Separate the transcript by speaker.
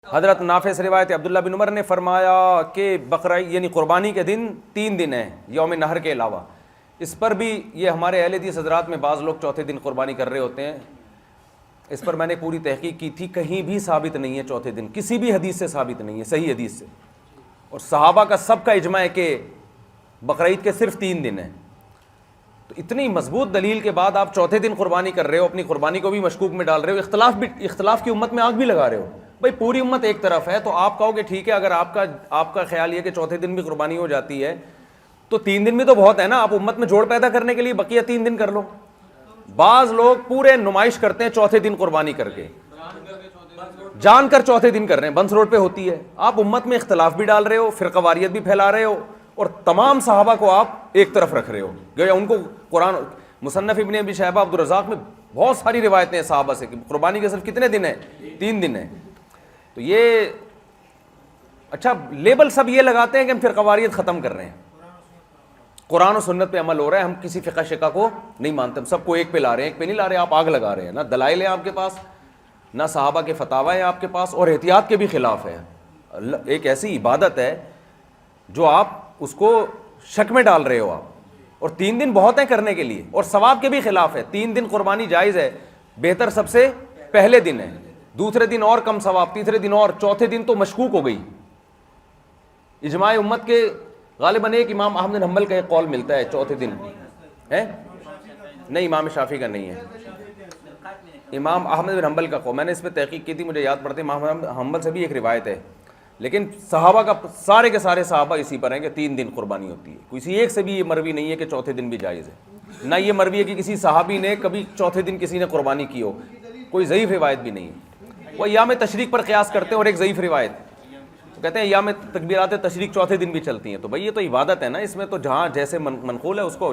Speaker 1: حضرت نافع سے روایت عبداللہ بن عمر نے فرمایا کہ بقرعید یعنی قربانی کے دن 3 دن ہیں یوم نحر کے علاوہ. اس پر بھی یہ ہمارے اہل حدیث حضرات میں بعض لوگ چوتھے دن قربانی کر رہے ہوتے ہیں. اس پر میں نے پوری تحقیق کی تھی, کہیں بھی ثابت نہیں ہے چوتھے دن, کسی بھی حدیث سے ثابت نہیں ہے, صحیح حدیث سے. اور صحابہ کا سب کا اجماع ہے کہ بقرعید کے صرف 3 دن ہیں. تو اتنی مضبوط دلیل کے بعد آپ چوتھے دن قربانی کر رہے ہو, اپنی قربانی کو بھی مشکوک میں ڈال رہے ہو, اختلاف کی امت میں آگ بھی لگا رہے ہو. بھائی پوری امت ایک طرف ہے تو آپ کہو کہ ٹھیک ہے, اگر آپ کا خیال یہ کہ چوتھے دن بھی قربانی ہو جاتی ہے تو 3 دن بھی تو بہت ہے نا, آپ امت میں جوڑ پیدا کرنے کے لیے بقیہ 3 دن کر لو. بعض لوگ پورے نمائش کرتے ہیں چوتھے دن قربانی کر کے, جان کر چوتھے دن کر رہے ہیں, بنس روڈ پہ ہوتی ہے. آپ امت میں اختلاف بھی ڈال رہے ہو, فرقہ واریت بھی پھیلا رہے ہو, اور تمام صحابہ کو آپ ایک طرف رکھ رہے ہو. گویا ان کو قرآن مصنف ابن ابی شیبہ عبدالرزاق میں بہت ساری روایتیں ہیں صحابہ سے کہ قربانی کے صرف کتنے دن ہیں, 3 دن ہیں. تو یہ اچھا لیبل سب یہ لگاتے ہیں کہ ہم فرقہ واریت ختم کر رہے ہیں, قرآن و سنت پہ عمل ہو رہا ہے, ہم کسی فقہ شقہ کو نہیں مانتے, ہم سب کو ایک پہ لا رہے ہیں. ایک پہ نہیں لا رہے, آپ آگ لگا رہے ہیں. نہ دلائل ہیں آپ کے پاس, نہ صحابہ کے فتاوی ہیں آپ کے پاس, اور احتیاط کے بھی خلاف ہے. ایک ایسی عبادت ہے جو آپ اس کو شک میں ڈال رہے ہو آپ, اور 3 دن بہت ہیں کرنے کے لیے, اور ثواب کے بھی خلاف ہے. 3 دن قربانی جائز ہے, بہتر سب سے پہلے دن ہے, دوسرے دن اور کم ثواب, تیسرے دن اور, چوتھے دن تو مشکوک ہو گئی. اجماع امت کے غالباً ایک امام احمد بن حنبل کا ایک قول ملتا ہے چوتھے دن ہے, نہیں امام شافعی کا نہیں ہے, امام احمد بن حنبل کا قول. میں نے اس پہ تحقیق کی تھی, مجھے یاد پڑتے امام احمد بن حنبل سے بھی ایک روایت ہے, لیکن صحابہ کا سارے کے سارے صحابہ اسی پر ہیں کہ 3 دن قربانی ہوتی ہے. کسی ایک سے بھی یہ مروی نہیں ہے کہ چوتھے دن بھی جائز ہے. نہ یہ مروی ہے کہ کسی صحابی نے کبھی چوتھے دن کسی نے قربانی کی ہو, کوئی ضعیف روایت بھی نہیں ہے. وہ ایام تشریق پر قیاس کرتے ہیں, اور ایک ضعیف روایت تو کہتے ہیں ایام تکبیرات تشریق چوتھے دن بھی چلتی ہیں. تو بھائی یہ تو عبادت ہے نا, اس میں تو جہاں جیسے منقول ہے اس کو